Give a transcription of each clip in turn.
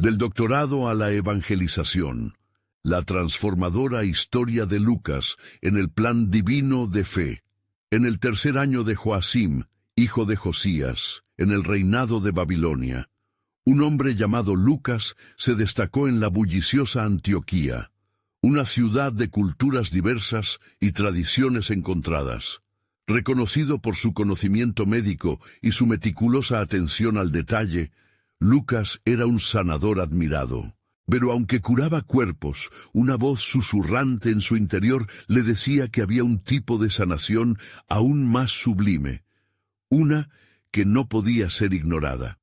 Del doctorado a la evangelización, la transformadora historia de Lucas en el plan divino de fe. En el tercer año de Joacim, hijo de Josías, en el reinado de Babilonia, un hombre llamado Lucas se destacó en la bulliciosa Antioquía, una ciudad de culturas diversas y tradiciones encontradas. Reconocido por su conocimiento médico y su meticulosa atención al detalle, Lucas era un sanador admirado. Pero aunque curaba cuerpos, una voz susurrante en su interior le decía que había un tipo de sanación aún más sublime, una que no podía ser ignorada.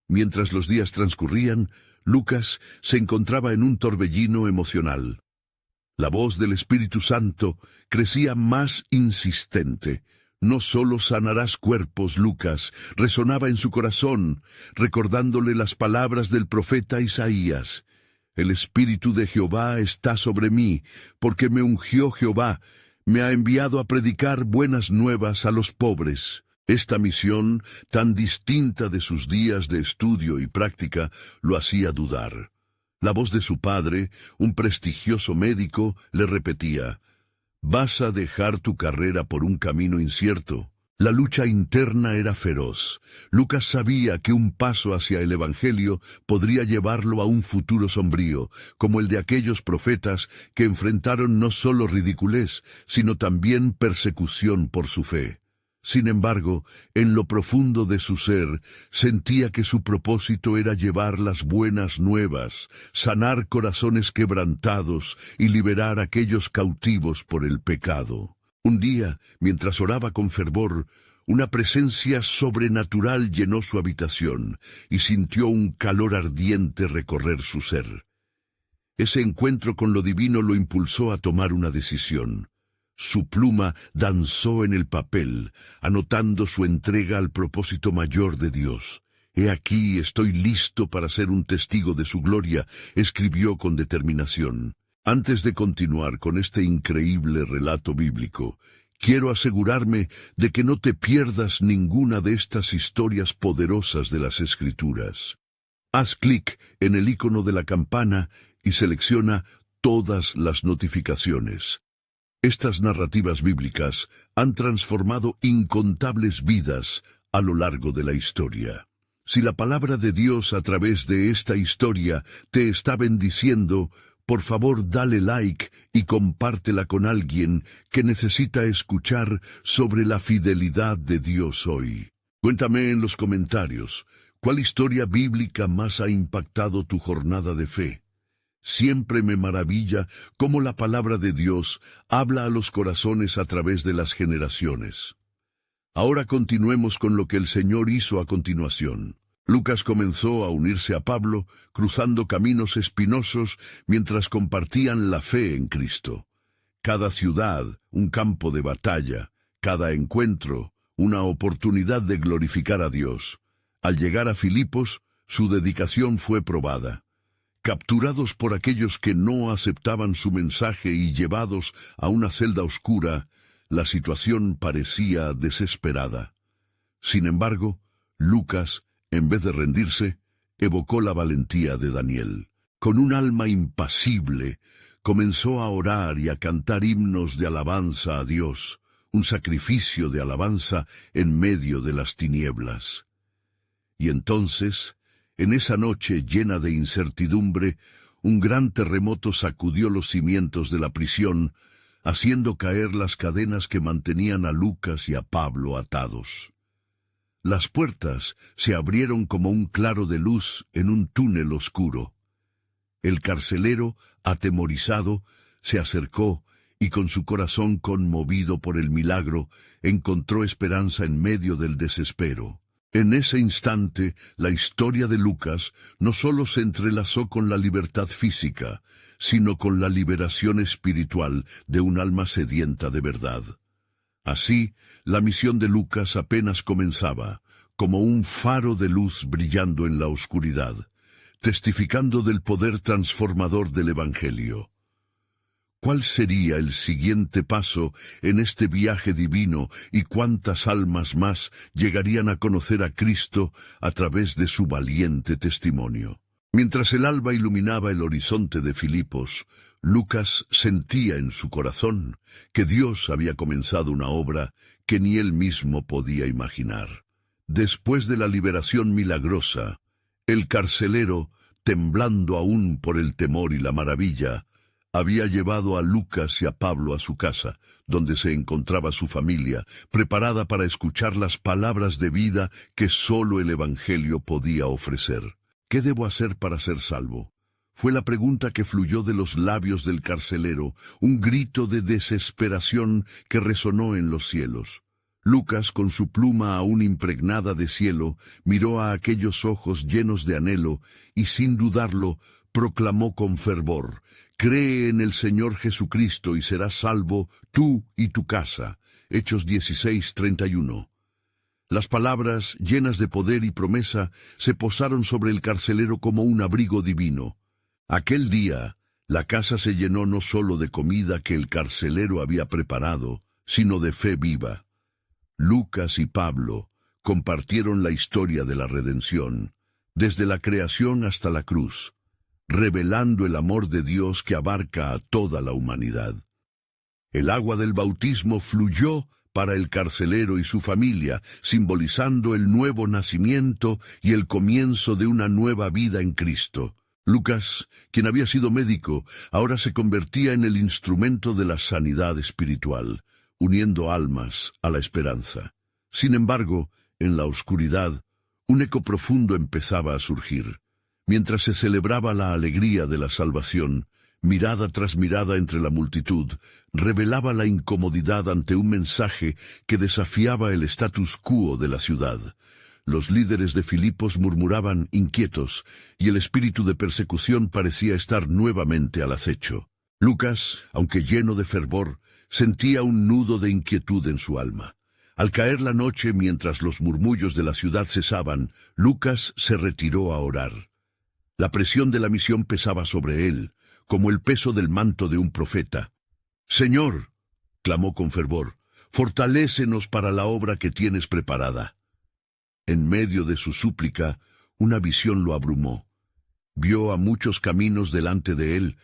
Mientras los días transcurrían, Lucas se encontraba en un torbellino emocional. La voz del Espíritu Santo crecía más insistente. No solo sanarás cuerpos, Lucas, resonaba en su corazón, recordándole las palabras del profeta Isaías. El Espíritu de Jehová está sobre mí, porque me ungió Jehová, me ha enviado a predicar buenas nuevas a los pobres. Esta misión, tan distinta de sus días de estudio y práctica, lo hacía dudar. La voz de su padre, un prestigioso médico, le repetía: «Vas a dejar tu carrera por un camino incierto». La lucha interna era feroz. Lucas sabía que un paso hacia el Evangelio podría llevarlo a un futuro sombrío, como el de aquellos profetas que enfrentaron no solo ridiculez, sino también persecución por su fe. Sin embargo, en lo profundo de su ser, sentía que su propósito era llevar las buenas nuevas, sanar corazones quebrantados y liberar a aquellos cautivos por el pecado. Un día, mientras oraba con fervor, una presencia sobrenatural llenó su habitación y sintió un calor ardiente recorrer su ser. Ese encuentro con lo divino lo impulsó a tomar una decisión. Su pluma danzó en el papel, anotando su entrega al propósito mayor de Dios. «He aquí, estoy listo para ser un testigo de su gloria», escribió con determinación. Antes de continuar con este increíble relato bíblico, quiero asegurarme de que no te pierdas ninguna de estas historias poderosas de las Escrituras. Haz clic en el icono de la campana y selecciona todas las notificaciones. Estas narrativas bíblicas han transformado incontables vidas a lo largo de la historia. Si la palabra de Dios a través de esta historia te está bendiciendo, por favor dale like y compártela con alguien que necesita escuchar sobre la fidelidad de Dios hoy. Cuéntame en los comentarios, ¿cuál historia bíblica más ha impactado tu jornada de fe? Siempre me maravilla cómo la palabra de Dios habla a los corazones a través de las generaciones. Ahora continuemos con lo que el Señor hizo a continuación. Lucas comenzó a unirse a Pablo, cruzando caminos espinosos mientras compartían la fe en Cristo. Cada ciudad, un campo de batalla, cada encuentro, una oportunidad de glorificar a Dios. Al llegar a Filipos, su dedicación fue probada. Capturados por aquellos que no aceptaban su mensaje y llevados a una celda oscura, la situación parecía desesperada. Sin embargo, Lucas, en vez de rendirse, evocó la valentía de Daniel. Con un alma impasible, comenzó a orar y a cantar himnos de alabanza a Dios, un sacrificio de alabanza en medio de las tinieblas. Y entonces, en esa noche llena de incertidumbre, un gran terremoto sacudió los cimientos de la prisión, haciendo caer las cadenas que mantenían a Lucas y a Pablo atados. Las puertas se abrieron como un claro de luz en un túnel oscuro. El carcelero, atemorizado, se acercó y con su corazón conmovido por el milagro, encontró esperanza en medio del desespero. En ese instante, la historia de Lucas no solo se entrelazó con la libertad física, sino con la liberación espiritual de un alma sedienta de verdad. Así, la misión de Lucas apenas comenzaba, como un faro de luz brillando en la oscuridad, testificando del poder transformador del Evangelio. ¿Cuál sería el siguiente paso en este viaje divino y cuántas almas más llegarían a conocer a Cristo a través de su valiente testimonio? Mientras el alba iluminaba el horizonte de Filipos, Lucas sentía en su corazón que Dios había comenzado una obra que ni él mismo podía imaginar. Después de la liberación milagrosa, el carcelero, temblando aún por el temor y la maravilla, había llevado a Lucas y a Pablo a su casa, donde se encontraba su familia, preparada para escuchar las palabras de vida que sólo el Evangelio podía ofrecer. ¿Qué debo hacer para ser salvo? Fue la pregunta que fluyó de los labios del carcelero, un grito de desesperación que resonó en los cielos. Lucas, con su pluma aún impregnada de cielo, miró a aquellos ojos llenos de anhelo y, sin dudarlo, proclamó con fervor: «Cree en el Señor Jesucristo y serás salvo tú y tu casa». Hechos 16:31. Las palabras, llenas de poder y promesa, se posaron sobre el carcelero como un abrigo divino. Aquel día, la casa se llenó no solo de comida que el carcelero había preparado, sino de fe viva. Lucas y Pablo compartieron la historia de la redención, desde la creación hasta la cruz, revelando el amor de Dios que abarca a toda la humanidad. El agua del bautismo fluyó para el carcelero y su familia, simbolizando el nuevo nacimiento y el comienzo de una nueva vida en Cristo. Lucas, quien había sido médico, ahora se convertía en el instrumento de la sanidad espiritual, uniendo almas a la esperanza. Sin embargo, en la oscuridad, un eco profundo empezaba a surgir. Mientras se celebraba la alegría de la salvación, mirada tras mirada entre la multitud, revelaba la incomodidad ante un mensaje que desafiaba el status quo de la ciudad. Los líderes de Filipos murmuraban inquietos, y el espíritu de persecución parecía estar nuevamente al acecho. Lucas, aunque lleno de fervor, sentía un nudo de inquietud en su alma. Al caer la noche, mientras los murmullos de la ciudad cesaban, Lucas se retiró a orar. La presión de la misión pesaba sobre él, como el peso del manto de un profeta. «Señor», clamó con fervor, «fortalécenos para la obra que tienes preparada». En medio de su súplica, una visión lo abrumó. Vio a muchos caminos delante de él,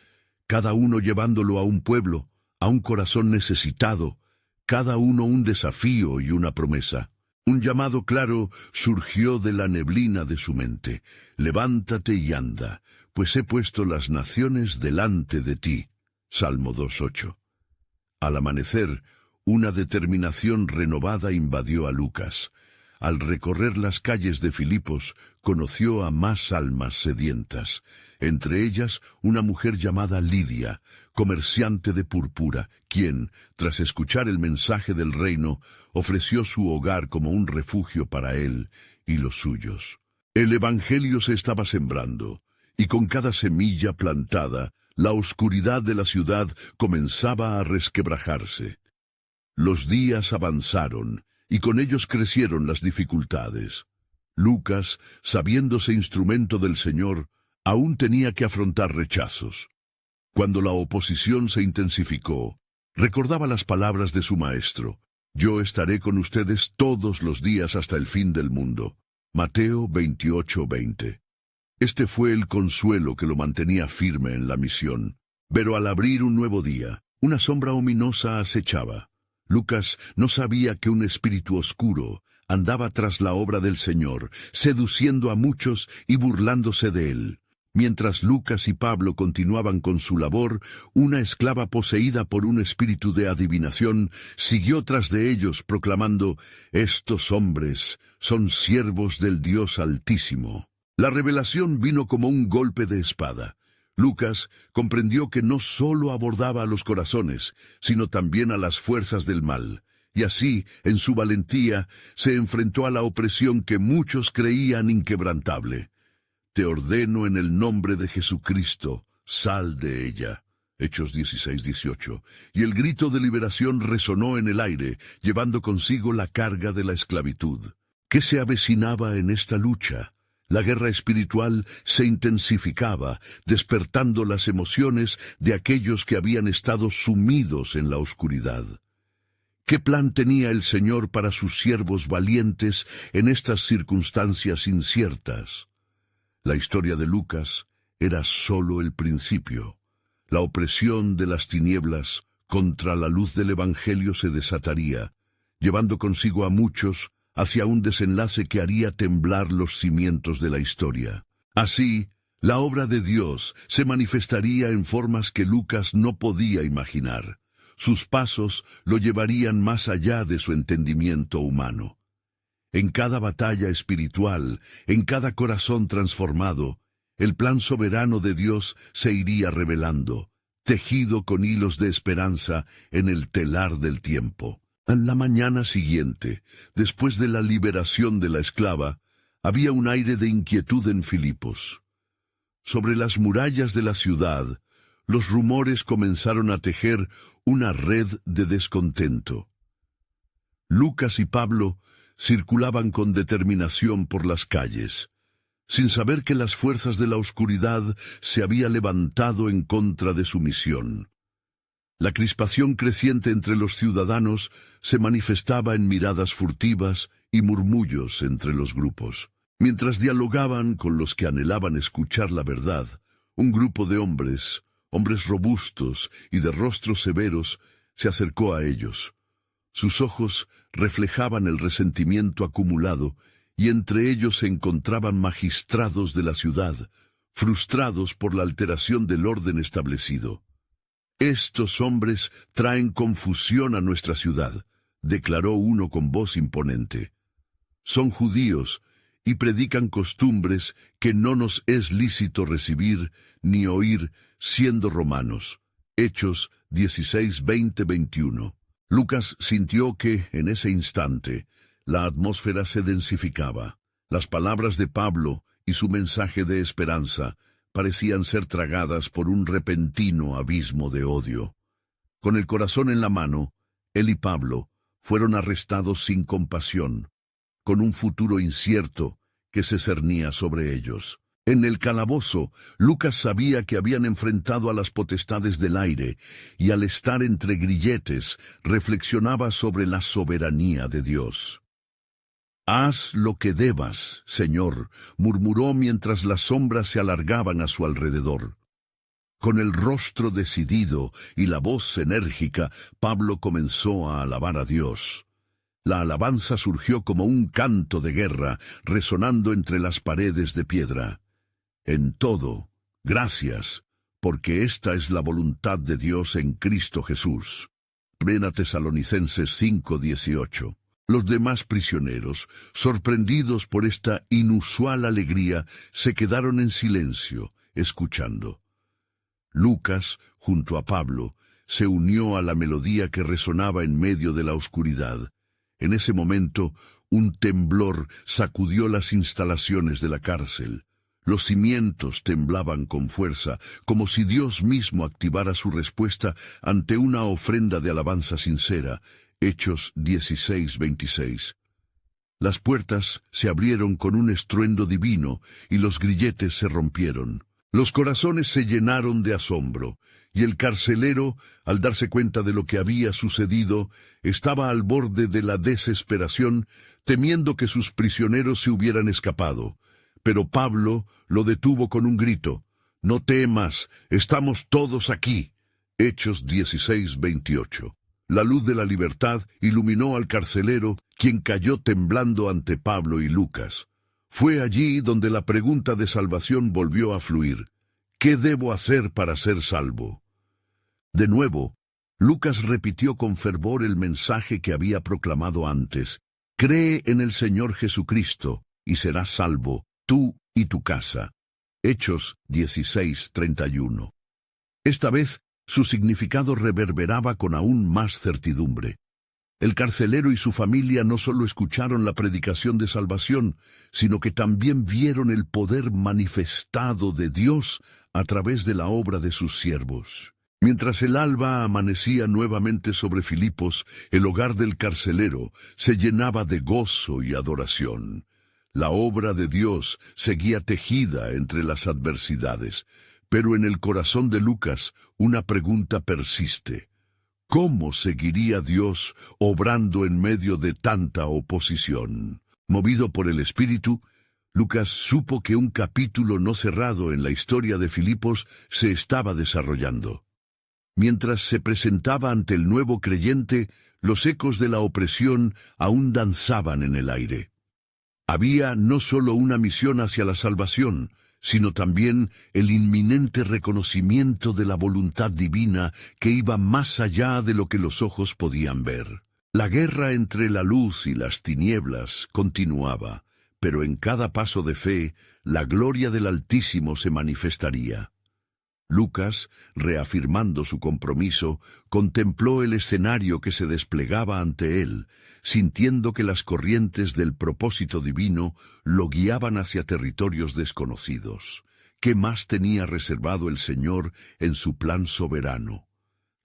cada uno llevándolo a un pueblo, a un corazón necesitado, cada uno un desafío y una promesa. Un llamado claro surgió de la neblina de su mente: «Levántate y anda, pues he puesto las naciones delante de ti». Salmo 2:8. Al amanecer, una determinación renovada invadió a Lucas. Al recorrer las calles de Filipos, conoció a más almas sedientas, entre ellas una mujer llamada Lidia, comerciante de púrpura, quien, tras escuchar el mensaje del reino, ofreció su hogar como un refugio para él y los suyos. El evangelio se estaba sembrando, y con cada semilla plantada, la oscuridad de la ciudad comenzaba a resquebrajarse. Los días avanzaron, y con ellos crecieron las dificultades. Lucas, sabiéndose instrumento del Señor, aún tenía que afrontar rechazos. Cuando la oposición se intensificó, recordaba las palabras de su maestro: «Yo estaré con ustedes todos los días hasta el fin del mundo». Mateo 28:20. Este fue el consuelo que lo mantenía firme en la misión. Pero al abrir un nuevo día, una sombra ominosa acechaba. Lucas no sabía que un espíritu oscuro andaba tras la obra del Señor, seduciendo a muchos y burlándose de él. Mientras Lucas y Pablo continuaban con su labor, una esclava poseída por un espíritu de adivinación siguió tras de ellos proclamando: «Estos hombres son siervos del Dios Altísimo». La revelación vino como un golpe de espada. Lucas comprendió que no solo abordaba a los corazones, sino también a las fuerzas del mal, y así, en su valentía, se enfrentó a la opresión que muchos creían inquebrantable. «Te ordeno en el nombre de Jesucristo, sal de ella». Hechos 16:18. Y el grito de liberación resonó en el aire, llevando consigo la carga de la esclavitud. ¿Qué se avecinaba en esta lucha? La guerra espiritual se intensificaba, despertando las emociones de aquellos que habían estado sumidos en la oscuridad. ¿Qué plan tenía el Señor para sus siervos valientes en estas circunstancias inciertas? La historia de Lucas era sólo el principio. La opresión de las tinieblas contra la luz del Evangelio se desataría, llevando consigo a muchos hacia un desenlace que haría temblar los cimientos de la historia. Así, la obra de Dios se manifestaría en formas que Lucas no podía imaginar. Sus pasos lo llevarían más allá de su entendimiento humano. En cada batalla espiritual, en cada corazón transformado, el plan soberano de Dios se iría revelando, tejido con hilos de esperanza en el telar del tiempo. En la mañana siguiente, después de la liberación de la esclava, había un aire de inquietud en Filipos. Sobre las murallas de la ciudad, los rumores comenzaron a tejer una red de descontento. Lucas y Pablo circulaban con determinación por las calles, sin saber que las fuerzas de la oscuridad se habían levantado en contra de su misión. La crispación creciente entre los ciudadanos se manifestaba en miradas furtivas y murmullos entre los grupos. Mientras dialogaban con los que anhelaban escuchar la verdad, un grupo de hombres robustos y de rostros severos, se acercó a ellos. Sus ojos reflejaban el resentimiento acumulado, y entre ellos se encontraban magistrados de la ciudad, frustrados por la alteración del orden establecido. «Estos hombres traen confusión a nuestra ciudad», declaró uno con voz imponente. «Son judíos y predican costumbres que no nos es lícito recibir ni oír siendo romanos». Hechos 16, 20, 21. Lucas sintió que, en ese instante, la atmósfera se densificaba. Las palabras de Pablo y su mensaje de esperanza parecían ser tragadas por un repentino abismo de odio. Con el corazón en la mano, él y Pablo fueron arrestados sin compasión, con un futuro incierto que se cernía sobre ellos. En el calabozo, Lucas sabía que habían enfrentado a las potestades del aire, y al estar entre grilletes, reflexionaba sobre la soberanía de Dios. «Haz lo que debas, Señor», murmuró mientras las sombras se alargaban a su alrededor. Con el rostro decidido y la voz enérgica, Pablo comenzó a alabar a Dios. La alabanza surgió como un canto de guerra, resonando entre las paredes de piedra. «En todo, gracias, porque esta es la voluntad de Dios en Cristo Jesús». Primera Tesalonicenses 5:18. Los demás prisioneros, sorprendidos por esta inusual alegría, se quedaron en silencio, escuchando. Lucas, junto a Pablo, se unió a la melodía que resonaba en medio de la oscuridad. En ese momento, un temblor sacudió las instalaciones de la cárcel. Los cimientos temblaban con fuerza, como si Dios mismo activara su respuesta ante una ofrenda de alabanza sincera. Hechos 16:26. Las puertas se abrieron con un estruendo divino y los grilletes se rompieron. Los corazones se llenaron de asombro, y el carcelero, al darse cuenta de lo que había sucedido, estaba al borde de la desesperación, temiendo que sus prisioneros se hubieran escapado. Pero Pablo lo detuvo con un grito: «No temas, estamos todos aquí». Hechos 16:28. La luz de la libertad iluminó al carcelero, quien cayó temblando ante Pablo y Lucas. Fue allí donde la pregunta de salvación volvió a fluir. ¿Qué debo hacer para ser salvo? De nuevo, Lucas repitió con fervor el mensaje que había proclamado antes. «Cree en el Señor Jesucristo y serás salvo, tú y tu casa». Hechos 16:31. Esta vez, su significado reverberaba con aún más certidumbre. El carcelero y su familia no solo escucharon la predicación de salvación, sino que también vieron el poder manifestado de Dios a través de la obra de sus siervos. Mientras el alba amanecía nuevamente sobre Filipos, el hogar del carcelero se llenaba de gozo y adoración. La obra de Dios seguía tejida entre las adversidades. Pero en el corazón de Lucas una pregunta persiste. ¿Cómo seguiría Dios obrando en medio de tanta oposición? Movido por el Espíritu, Lucas supo que un capítulo no cerrado en la historia de Filipos se estaba desarrollando. Mientras se presentaba ante el nuevo creyente, los ecos de la opresión aún danzaban en el aire. Había no solo una misión hacia la salvación, sino también el inminente reconocimiento de la voluntad divina que iba más allá de lo que los ojos podían ver. La guerra entre la luz y las tinieblas continuaba, pero en cada paso de fe, la gloria del Altísimo se manifestaría. Lucas, reafirmando su compromiso, contempló el escenario que se desplegaba ante él, sintiendo que las corrientes del propósito divino lo guiaban hacia territorios desconocidos. ¿Qué más tenía reservado el Señor en su plan soberano?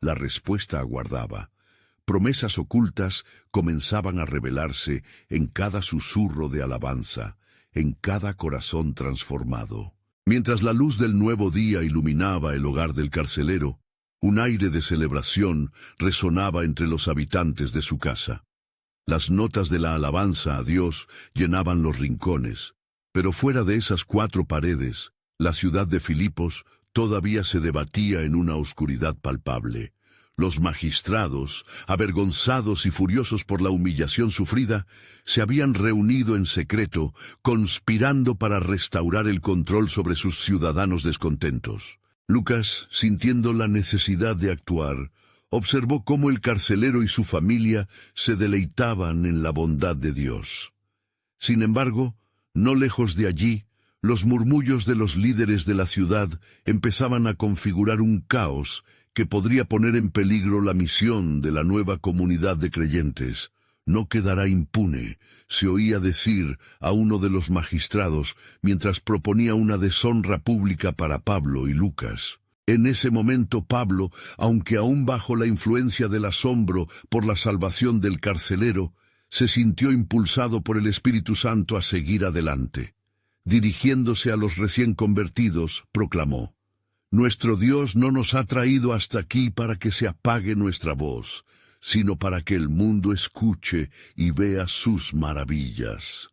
La respuesta aguardaba. Promesas ocultas comenzaban a revelarse en cada susurro de alabanza, en cada corazón transformado. Mientras la luz del nuevo día iluminaba el hogar del carcelero, un aire de celebración resonaba entre los habitantes de su casa. Las notas de la alabanza a Dios llenaban los rincones, pero fuera de esas 4 paredes, la ciudad de Filipos todavía se debatía en una oscuridad palpable. Los magistrados, avergonzados y furiosos por la humillación sufrida, se habían reunido en secreto, conspirando para restaurar el control sobre sus ciudadanos descontentos. Lucas, sintiendo la necesidad de actuar, observó cómo el carcelero y su familia se deleitaban en la bondad de Dios. Sin embargo, no lejos de allí, los murmullos de los líderes de la ciudad empezaban a configurar un caos que podría poner en peligro la misión de la nueva comunidad de creyentes. No quedará impune, se oía decir a uno de los magistrados mientras proponía una deshonra pública para Pablo y Lucas. En ese momento Pablo, aunque aún bajo la influencia del asombro por la salvación del carcelero, se sintió impulsado por el Espíritu Santo a seguir adelante. Dirigiéndose a los recién convertidos, proclamó: «Nuestro Dios no nos ha traído hasta aquí para que se apague nuestra voz, sino para que el mundo escuche y vea sus maravillas».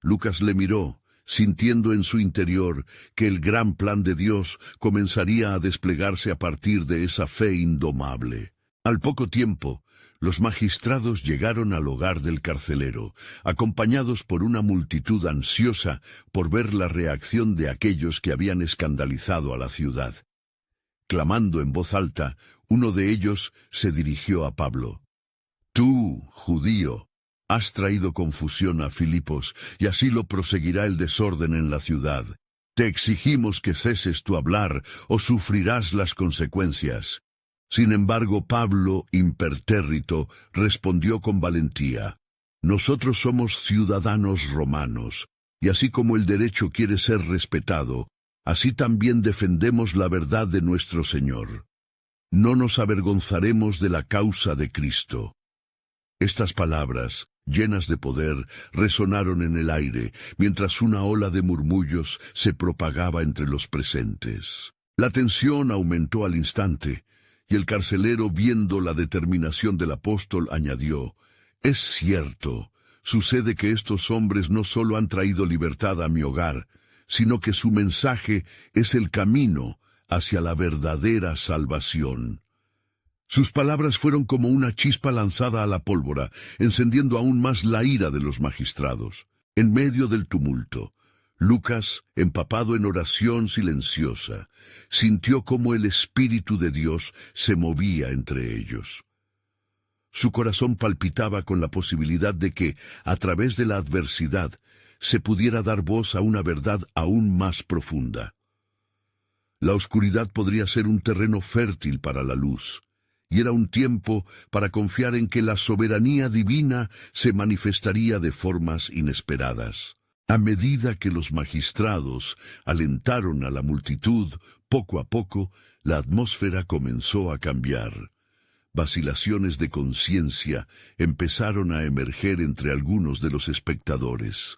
Lucas le miró, sintiendo en su interior que el gran plan de Dios comenzaría a desplegarse a partir de esa fe indomable. Al poco tiempo, los magistrados llegaron al hogar del carcelero, acompañados por una multitud ansiosa por ver la reacción de aquellos que habían escandalizado a la ciudad. Clamando en voz alta, uno de ellos se dirigió a Pablo. «Tú, judío, has traído confusión a Filipos, y así lo proseguirá el desorden en la ciudad. Te exigimos que ceses tu hablar, o sufrirás las consecuencias». Sin embargo, Pablo, impertérrito, respondió con valentía: «Nosotros somos ciudadanos romanos, y así como el derecho quiere ser respetado, así también defendemos la verdad de nuestro Señor. No nos avergonzaremos de la causa de Cristo». Estas palabras, llenas de poder, resonaron en el aire, mientras una ola de murmullos se propagaba entre los presentes. La tensión aumentó al instante, y el carcelero, viendo la determinación del apóstol, añadió: «Es cierto, sucede que estos hombres no solo han traído libertad a mi hogar, sino que su mensaje es el camino hacia la verdadera salvación». Sus palabras fueron como una chispa lanzada a la pólvora, encendiendo aún más la ira de los magistrados. En medio del tumulto, Lucas, empapado en oración silenciosa, sintió cómo el Espíritu de Dios se movía entre ellos. Su corazón palpitaba con la posibilidad de que, a través de la adversidad, se pudiera dar voz a una verdad aún más profunda. La oscuridad podría ser un terreno fértil para la luz, y era un tiempo para confiar en que la soberanía divina se manifestaría de formas inesperadas. A medida que los magistrados alentaron a la multitud, poco a poco, la atmósfera comenzó a cambiar. Vacilaciones de conciencia empezaron a emerger entre algunos de los espectadores.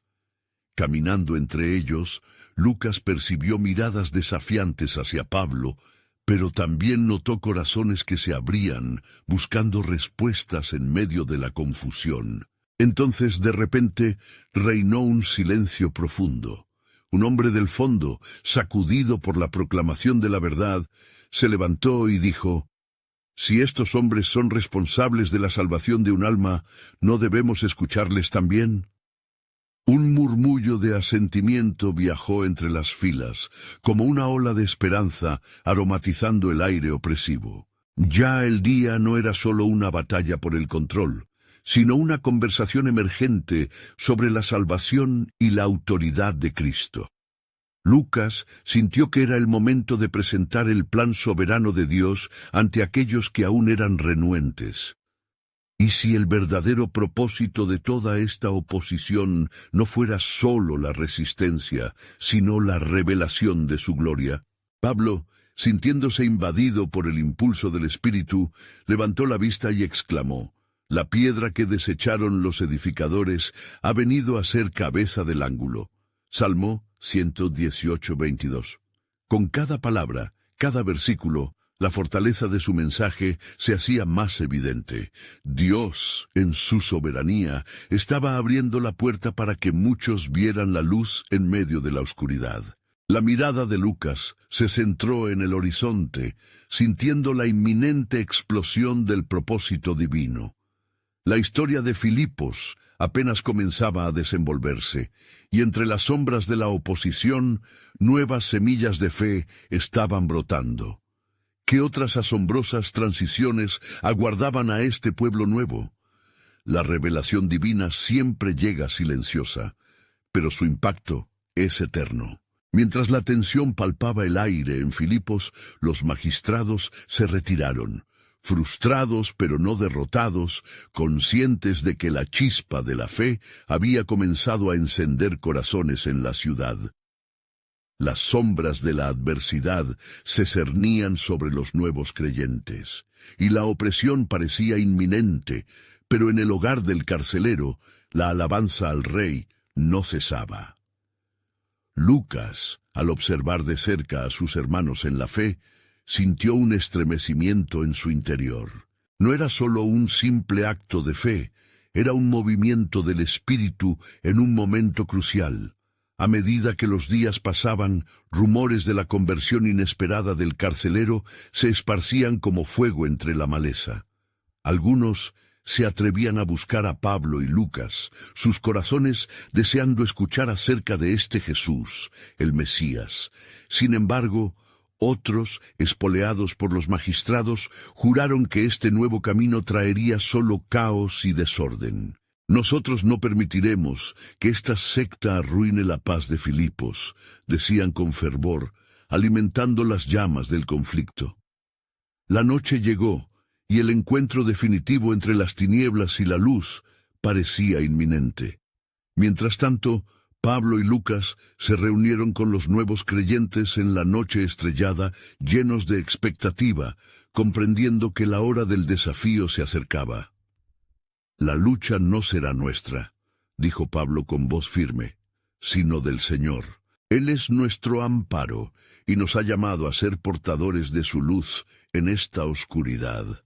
Caminando entre ellos, Lucas percibió miradas desafiantes hacia Pablo, pero también notó corazones que se abrían, buscando respuestas en medio de la confusión. Entonces, de repente, reinó un silencio profundo. Un hombre del fondo, sacudido por la proclamación de la verdad, se levantó y dijo: «Si estos hombres son responsables de la salvación de un alma, ¿no debemos escucharles también?». Un murmullo de asentimiento viajó entre las filas, como una ola de esperanza aromatizando el aire opresivo. Ya el día no era solo una batalla por el control, sino una conversación emergente sobre la salvación y la autoridad de Cristo. Lucas sintió que era el momento de presentar el plan soberano de Dios ante aquellos que aún eran renuentes. ¿Y si el verdadero propósito de toda esta oposición no fuera solo la resistencia, sino la revelación de su gloria? Pablo, sintiéndose invadido por el impulso del Espíritu, levantó la vista y exclamó: «La piedra que desecharon los edificadores ha venido a ser cabeza del ángulo». Salmo 118:22. Con cada palabra, cada versículo, la fortaleza de su mensaje se hacía más evidente. Dios, en su soberanía, estaba abriendo la puerta para que muchos vieran la luz en medio de la oscuridad. La mirada de Lucas se centró en el horizonte, sintiendo la inminente explosión del propósito divino. La historia de Filipos apenas comenzaba a desenvolverse, y entre las sombras de la oposición, nuevas semillas de fe estaban brotando. ¿Qué otras asombrosas transiciones aguardaban a este pueblo nuevo? La revelación divina siempre llega silenciosa, pero su impacto es eterno. Mientras la tensión palpaba el aire en Filipos, los magistrados se retiraron, frustrados pero no derrotados, conscientes de que la chispa de la fe había comenzado a encender corazones en la ciudad. Las sombras de la adversidad se cernían sobre los nuevos creyentes, y la opresión parecía inminente, pero en el hogar del carcelero, la alabanza al Rey no cesaba. Lucas, al observar de cerca a sus hermanos en la fe, sintió un estremecimiento en su interior. No era solo un simple acto de fe, era un movimiento del espíritu en un momento crucial. A medida que los días pasaban, rumores de la conversión inesperada del carcelero se esparcían como fuego entre la maleza. Algunos se atrevían a buscar a Pablo y Lucas, sus corazones deseando escuchar acerca de este Jesús, el Mesías. Sin embargo, otros, espoleados por los magistrados, juraron que este nuevo camino traería solo caos y desorden. «Nosotros no permitiremos que esta secta arruine la paz de Filipos», decían con fervor, alimentando las llamas del conflicto. La noche llegó, y el encuentro definitivo entre las tinieblas y la luz parecía inminente. Mientras tanto, Pablo y Lucas se reunieron con los nuevos creyentes en la noche estrellada, llenos de expectativa, comprendiendo que la hora del desafío se acercaba. «La lucha no será nuestra», dijo Pablo con voz firme, «sino del Señor. Él es nuestro amparo y nos ha llamado a ser portadores de su luz en esta oscuridad».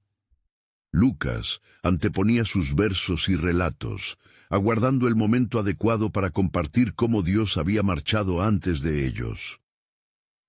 Lucas anteponía sus versos y relatos, aguardando el momento adecuado para compartir cómo Dios había marchado antes de ellos.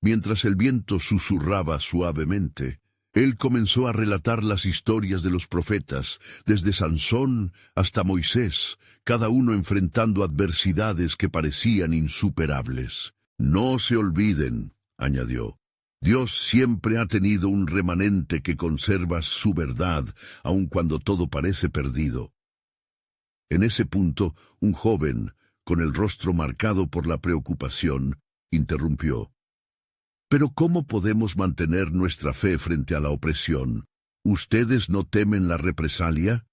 Mientras el viento susurraba suavemente, él comenzó a relatar las historias de los profetas, desde Sansón hasta Moisés, cada uno enfrentando adversidades que parecían insuperables. «No se olviden», añadió, «Dios siempre ha tenido un remanente que conserva su verdad, aun cuando todo parece perdido». En ese punto, un joven, con el rostro marcado por la preocupación, interrumpió: «¿Pero cómo podemos mantener nuestra fe frente a la opresión? ¿Ustedes no temen la represalia?».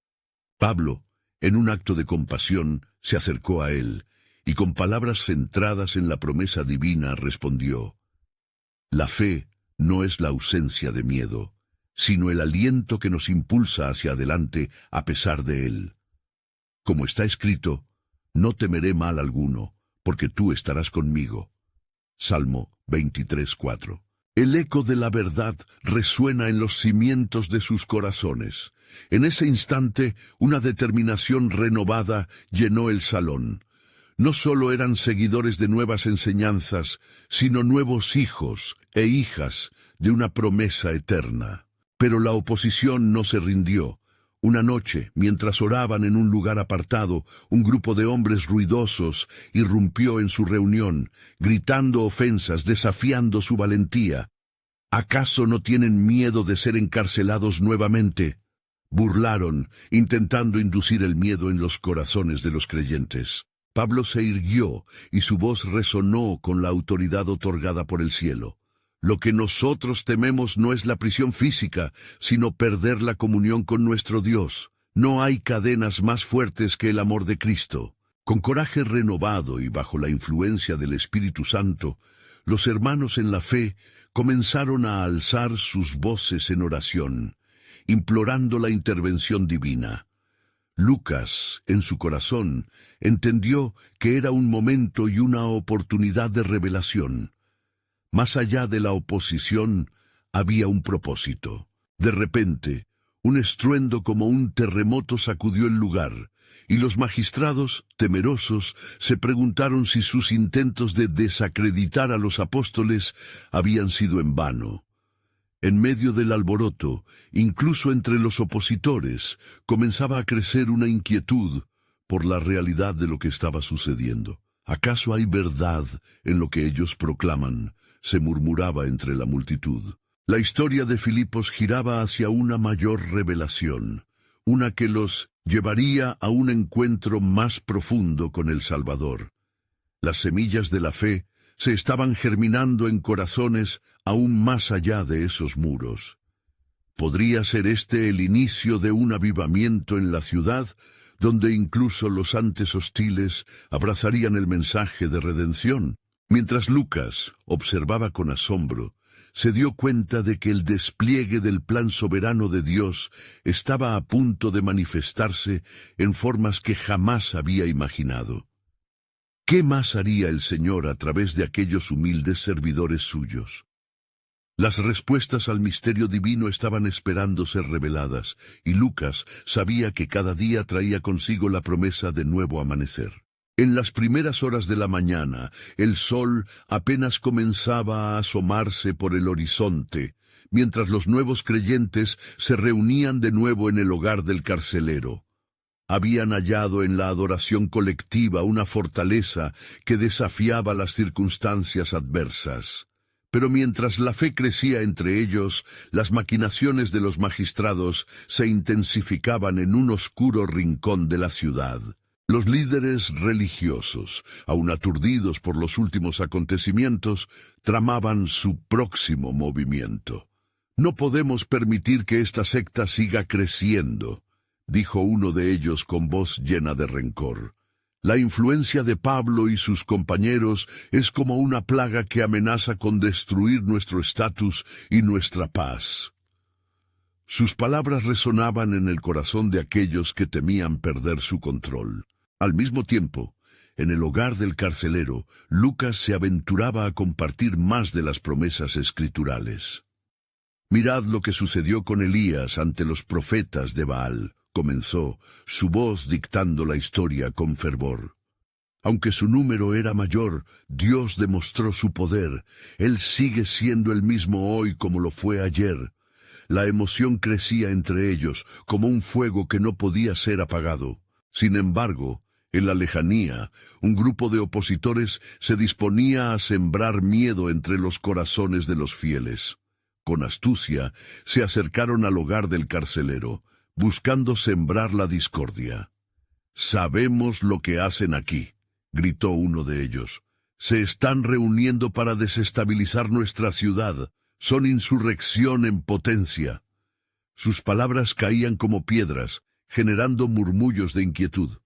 Pablo, en un acto de compasión, se acercó a él, y con palabras centradas en la promesa divina respondió: «La fe no es la ausencia de miedo, sino el aliento que nos impulsa hacia adelante a pesar de él. Como está escrito, no temeré mal alguno, porque tú estarás conmigo». Salmo 23:4. El eco de la verdad resuena en los cimientos de sus corazones, En ese instante, una determinación renovada llenó el salón. No solo eran seguidores de nuevas enseñanzas, sino nuevos hijos e hijas de una promesa eterna. Pero la oposición no se rindió. Una noche, mientras oraban en un lugar apartado, un grupo de hombres ruidosos irrumpió en su reunión, gritando ofensas, desafiando su valentía. ¿Acaso no tienen miedo de ser encarcelados nuevamente? Burlaron, intentando inducir el miedo en los corazones de los creyentes. Pablo se irguió y su voz resonó con la autoridad otorgada por el cielo. Lo que nosotros tememos no es la prisión física, sino perder la comunión con nuestro Dios. No hay cadenas más fuertes que el amor de Cristo. Con coraje renovado y bajo la influencia del Espíritu Santo, los hermanos en la fe comenzaron a alzar sus voces en oración, implorando la intervención divina. Lucas, en su corazón, entendió que era un momento y una oportunidad de revelación. Más allá de la oposición, había un propósito. De repente, un estruendo como un terremoto sacudió el lugar, y los magistrados, temerosos, se preguntaron si sus intentos de desacreditar a los apóstoles habían sido en vano. En medio del alboroto, incluso entre los opositores, comenzaba a crecer una inquietud por la realidad de lo que estaba sucediendo. ¿Acaso hay verdad en lo que ellos proclaman?, se murmuraba entre la multitud. La historia de Filipos giraba hacia una mayor revelación, una que los llevaría a un encuentro más profundo con el Salvador. Las semillas de la fe se estaban germinando en corazones aún más allá de esos muros. ¿Podría ser este el inicio de un avivamiento en la ciudad, donde incluso los antes hostiles abrazarían el mensaje de redención? Mientras Lucas observaba con asombro, se dio cuenta de que el despliegue del plan soberano de Dios estaba a punto de manifestarse en formas que jamás había imaginado. ¿Qué más haría el Señor a través de aquellos humildes servidores suyos? Las respuestas al misterio divino estaban esperando ser reveladas, y Lucas sabía que cada día traía consigo la promesa de nuevo amanecer. En las primeras horas de la mañana, el sol apenas comenzaba a asomarse por el horizonte, mientras los nuevos creyentes se reunían de nuevo en el hogar del carcelero. Habían hallado en la adoración colectiva una fortaleza que desafiaba las circunstancias adversas. Pero mientras la fe crecía entre ellos, las maquinaciones de los magistrados se intensificaban en un oscuro rincón de la ciudad. Los líderes religiosos, aún aturdidos por los últimos acontecimientos, tramaban su próximo movimiento. «No podemos permitir que esta secta siga creciendo», dijo uno de ellos con voz llena de rencor. «La influencia de Pablo y sus compañeros es como una plaga que amenaza con destruir nuestro estatus y nuestra paz». Sus palabras resonaban en el corazón de aquellos que temían perder su control. Al mismo tiempo, en el hogar del carcelero, Lucas se aventuraba a compartir más de las promesas escriturales. «Mirad lo que sucedió con Elías ante los profetas de Baal», comenzó, su voz dictando la historia con fervor. Aunque su número era mayor, Dios demostró su poder. Él sigue siendo el mismo hoy como lo fue ayer. La emoción crecía entre ellos, como un fuego que no podía ser apagado. Sin embargo, en la lejanía, un grupo de opositores se disponía a sembrar miedo entre los corazones de los fieles. Con astucia, se acercaron al hogar del carcelero, buscando sembrar la discordia. «Sabemos lo que hacen aquí», gritó uno de ellos. «Se están reuniendo para desestabilizar nuestra ciudad. Son insurrección en potencia». Sus palabras caían como piedras, generando murmullos de inquietud.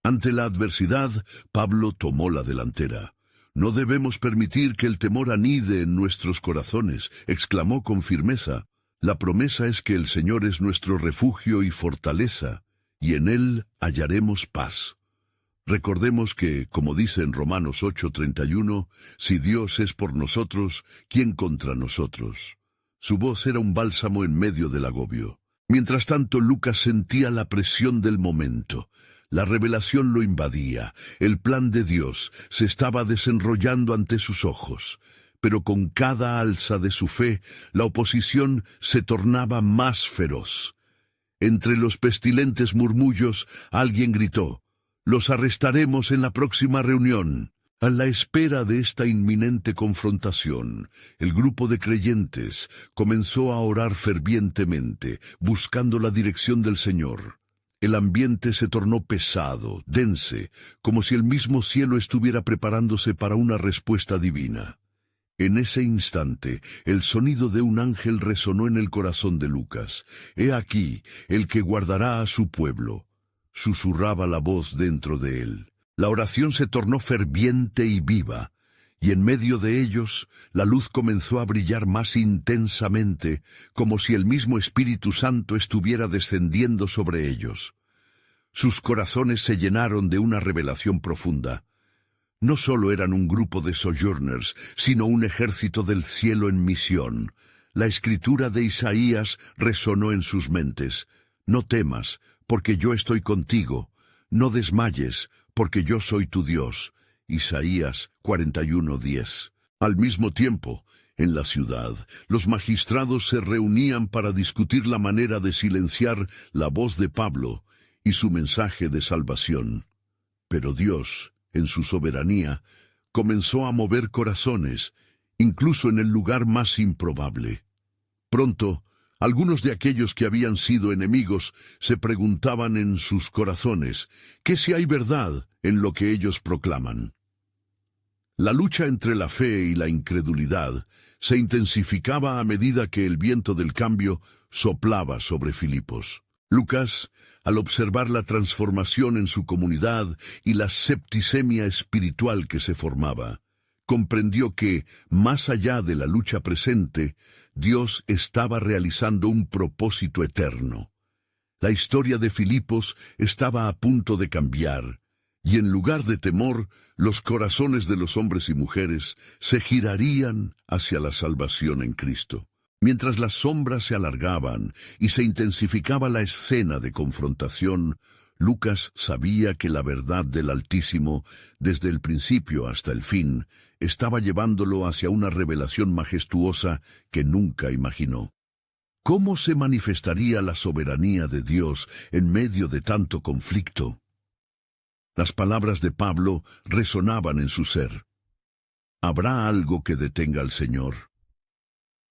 Ante la adversidad, Pablo tomó la delantera. «No debemos permitir que el temor anide en nuestros corazones», exclamó con firmeza. «La promesa es que el Señor es nuestro refugio y fortaleza, y en Él hallaremos paz». Recordemos que, como dice en Romanos 8:31, si Dios es por nosotros, ¿quién contra nosotros? Su voz era un bálsamo en medio del agobio. Mientras tanto, Lucas sentía la presión del momento. La revelación lo invadía. El plan de Dios se estaba desenrollando ante sus ojos. Pero con cada alza de su fe, la oposición se tornaba más feroz. Entre los pestilentes murmullos, alguien gritó: «Los arrestaremos en la próxima reunión». A la espera de esta inminente confrontación, el grupo de creyentes comenzó a orar fervientemente, buscando la dirección del Señor. El ambiente se tornó pesado, dense, como si el mismo cielo estuviera preparándose para una respuesta divina. En ese instante, el sonido de un ángel resonó en el corazón de Lucas. «He aquí, el que guardará a su pueblo», susurraba la voz dentro de él. La oración se tornó ferviente y viva, y en medio de ellos la luz comenzó a brillar más intensamente, como si el mismo Espíritu Santo estuviera descendiendo sobre ellos. Sus corazones se llenaron de una revelación profunda. No solo eran un grupo de sojourners, sino un ejército del cielo en misión. La escritura de Isaías resonó en sus mentes: «No temas, porque yo estoy contigo. No desmayes, porque yo soy tu Dios». Isaías 41:10. Al mismo tiempo, en la ciudad, los magistrados se reunían para discutir la manera de silenciar la voz de Pablo y su mensaje de salvación. Pero Dios, en su soberanía, comenzó a mover corazones, incluso en el lugar más improbable. Pronto, algunos de aquellos que habían sido enemigos se preguntaban en sus corazones: ¿qué si hay verdad en lo que ellos proclaman? La lucha entre la fe y la incredulidad se intensificaba a medida que el viento del cambio soplaba sobre Filipos. Lucas, al observar la transformación en su comunidad y la septicemia espiritual que se formaba, comprendió que, más allá de la lucha presente, Dios estaba realizando un propósito eterno. La historia de Filipos estaba a punto de cambiar, y en lugar de temor, los corazones de los hombres y mujeres se girarían hacia la salvación en Cristo. Mientras las sombras se alargaban y se intensificaba la escena de confrontación, Lucas sabía que la verdad del Altísimo, desde el principio hasta el fin, estaba llevándolo hacia una revelación majestuosa que nunca imaginó. ¿Cómo se manifestaría la soberanía de Dios en medio de tanto conflicto? Las palabras de Pablo resonaban en su ser. ¿Habrá algo que detenga al Señor?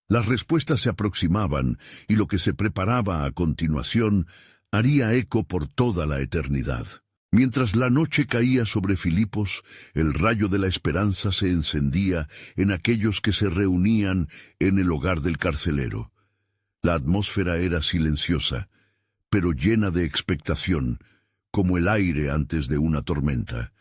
Las respuestas se aproximaban, y lo que se preparaba a continuación haría eco por toda la eternidad. Mientras la noche caía sobre Filipos, el rayo de la esperanza se encendía en aquellos que se reunían en el hogar del carcelero. La atmósfera era silenciosa, pero llena de expectación, como el aire antes de una tormenta.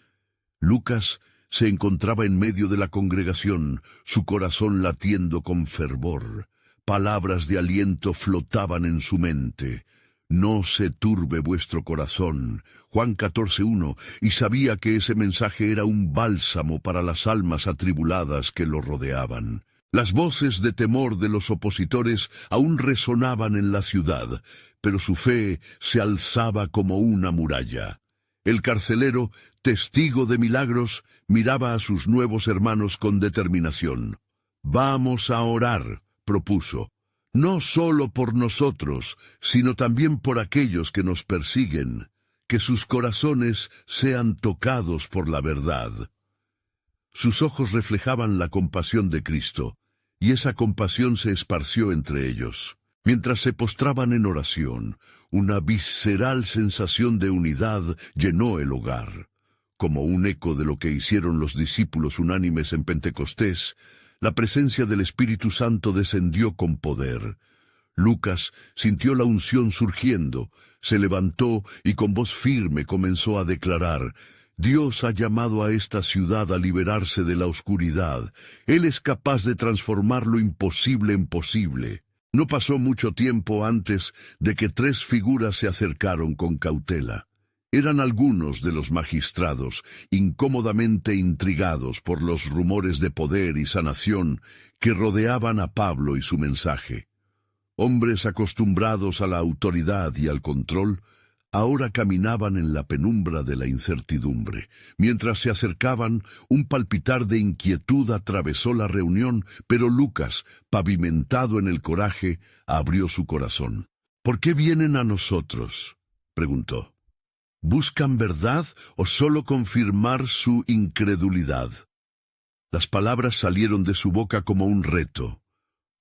Lucas se encontraba en medio de la congregación, su corazón latiendo con fervor. Palabras de aliento flotaban en su mente. «No se turbe vuestro corazón», Juan 14:1, y sabía que ese mensaje era un bálsamo para las almas atribuladas que lo rodeaban. Las voces de temor de los opositores aún resonaban en la ciudad, pero su fe se alzaba como una muralla. El carcelero, testigo de milagros, miraba a sus nuevos hermanos con determinación. «Vamos a orar», propuso, «no solo por nosotros, sino también por aquellos que nos persiguen, que sus corazones sean tocados por la verdad». Sus ojos reflejaban la compasión de Cristo, y esa compasión se esparció entre ellos. Mientras se postraban en oración, una visceral sensación de unidad llenó el hogar. Como un eco de lo que hicieron los discípulos unánimes en Pentecostés, la presencia del Espíritu Santo descendió con poder. Lucas sintió la unción surgiendo, se levantó y con voz firme comenzó a declarar: «Dios ha llamado a esta ciudad a liberarse de la oscuridad. Él es capaz de transformar lo imposible en posible». No pasó mucho tiempo antes de que 3 figuras se acercaron con cautela. Eran algunos de los magistrados, incómodamente intrigados por los rumores de poder y sanación que rodeaban a Pablo y su mensaje. Hombres acostumbrados a la autoridad y al control, ahora caminaban en la penumbra de la incertidumbre. Mientras se acercaban, un palpitar de inquietud atravesó la reunión, pero Lucas, pavimentado en el coraje, abrió su corazón. ¿Por qué vienen a nosotros?, preguntó. ¿Buscan verdad o solo confirmar su incredulidad? Las palabras salieron de su boca como un reto,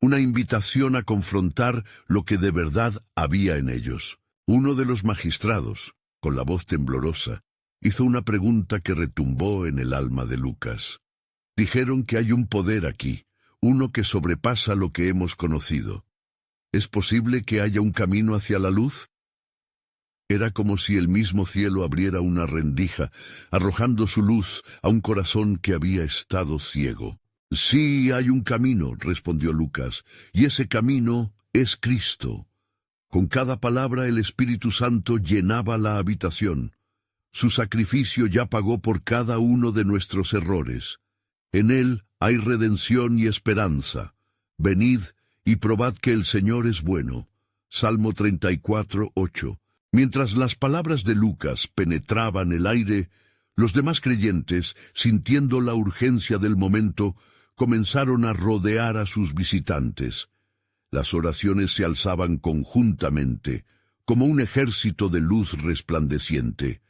una invitación a confrontar lo que de verdad había en ellos. Uno de los magistrados, con la voz temblorosa, hizo una pregunta que retumbó en el alma de Lucas. Dijeron que hay un poder aquí, uno que sobrepasa lo que hemos conocido. ¿Es posible que haya un camino hacia la luz? Era como si el mismo cielo abriera una rendija, arrojando su luz a un corazón que había estado ciego. Sí, hay un camino, respondió Lucas, y ese camino es Cristo. Con cada palabra el Espíritu Santo llenaba la habitación. Su sacrificio ya pagó por cada uno de nuestros errores. En él hay redención y esperanza. Venid y probad que el Señor es bueno. Salmo 34, 8. Mientras las palabras de Lucas penetraban el aire, los demás creyentes, sintiendo la urgencia del momento, comenzaron a rodear a sus visitantes. Las oraciones se alzaban conjuntamente, como un ejército de luz resplandeciente.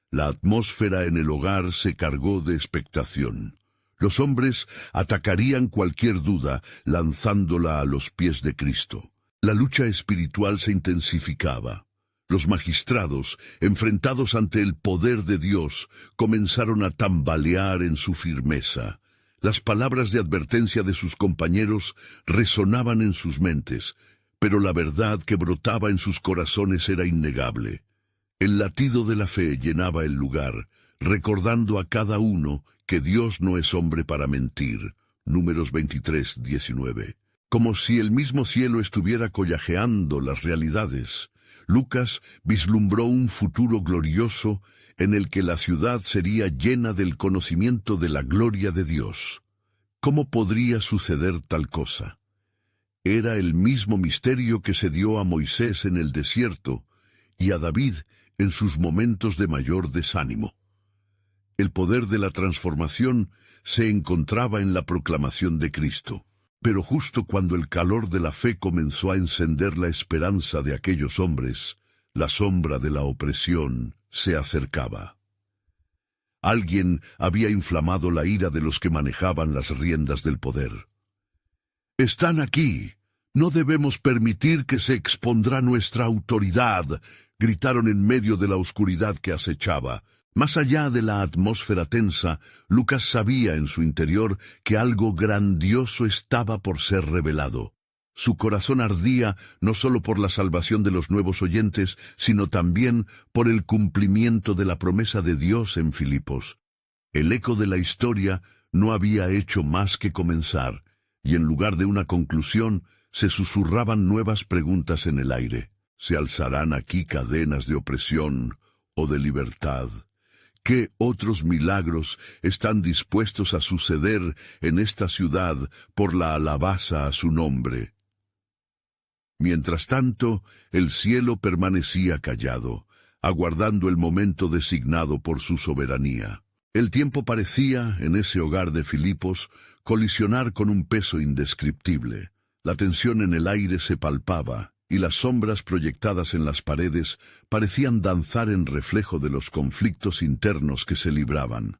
La atmósfera en el hogar se cargó de expectación. Los hombres atacarían cualquier duda, lanzándola a los pies de Cristo. La lucha espiritual se intensificaba. Los magistrados, enfrentados ante el poder de Dios, comenzaron a tambalear en su firmeza. Las palabras de advertencia de sus compañeros resonaban en sus mentes, pero la verdad que brotaba en sus corazones era innegable. El latido de la fe llenaba el lugar, recordando a cada uno que Dios no es hombre para mentir. Números 23, 19. Como si el mismo cielo estuviera collajeando las realidades, Lucas vislumbró un futuro glorioso en el que la ciudad sería llena del conocimiento de la gloria de Dios. ¿Cómo podría suceder tal cosa? Era el mismo misterio que se dio a Moisés en el desierto y a David en sus momentos de mayor desánimo. El poder de la transformación se encontraba en la proclamación de Cristo. Pero justo cuando el calor de la fe comenzó a encender la esperanza de aquellos hombres, la sombra de la opresión se acercaba. Alguien había inflamado la ira de los que manejaban las riendas del poder. «¡Están aquí! No debemos permitir que se expondrá nuestra autoridad», gritaron en medio de la oscuridad que acechaba. Más allá de la atmósfera tensa, Lucas sabía en su interior que algo grandioso estaba por ser revelado. Su corazón ardía no solo por la salvación de los nuevos oyentes, sino también por el cumplimiento de la promesa de Dios en Filipos. El eco de la historia no había hecho más que comenzar, y en lugar de una conclusión, se susurraban nuevas preguntas en el aire. ¿Se alzarán aquí cadenas de opresión o de libertad? ¿Qué otros milagros están dispuestos a suceder en esta ciudad por la alabanza a su nombre? Mientras tanto, el cielo permanecía callado, aguardando el momento designado por su soberanía. El tiempo parecía, en ese hogar de Filipos, colisionar con un peso indescriptible. La tensión en el aire se palpaba, y las sombras proyectadas en las paredes parecían danzar en reflejo de los conflictos internos que se libraban.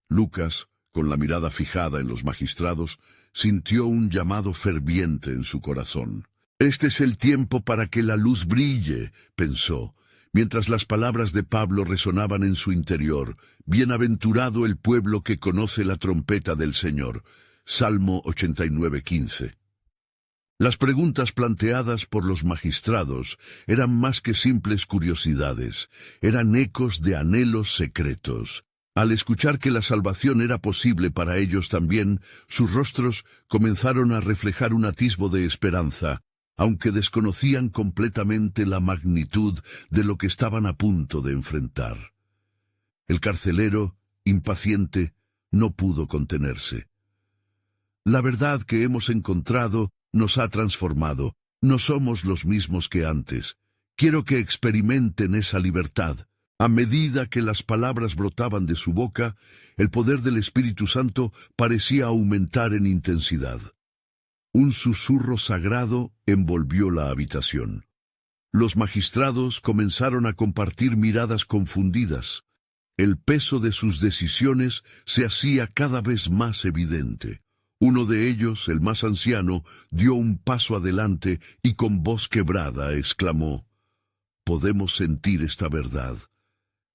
Lucas, con la mirada fijada en los magistrados, sintió un llamado ferviente en su corazón. «Este es el tiempo para que la luz brille», pensó, mientras las palabras de Pablo resonaban en su interior. «Bienaventurado el pueblo que conoce la trompeta del Señor». Salmo 89:15. Las preguntas planteadas por los magistrados eran más que simples curiosidades, eran ecos de anhelos secretos. Al escuchar que la salvación era posible para ellos también, sus rostros comenzaron a reflejar un atisbo de esperanza, aunque desconocían completamente la magnitud de lo que estaban a punto de enfrentar. El carcelero, impaciente, no pudo contenerse. «La verdad que hemos encontrado nos ha transformado. No somos los mismos que antes. Quiero que experimenten esa libertad. A medida que las palabras brotaban de su boca, el poder del Espíritu Santo parecía aumentar en intensidad. Un susurro sagrado envolvió la habitación. Los magistrados comenzaron a compartir miradas confundidas. El peso de sus decisiones se hacía cada vez más evidente. Uno de ellos, el más anciano, dio un paso adelante y con voz quebrada exclamó: «Podemos sentir esta verdad.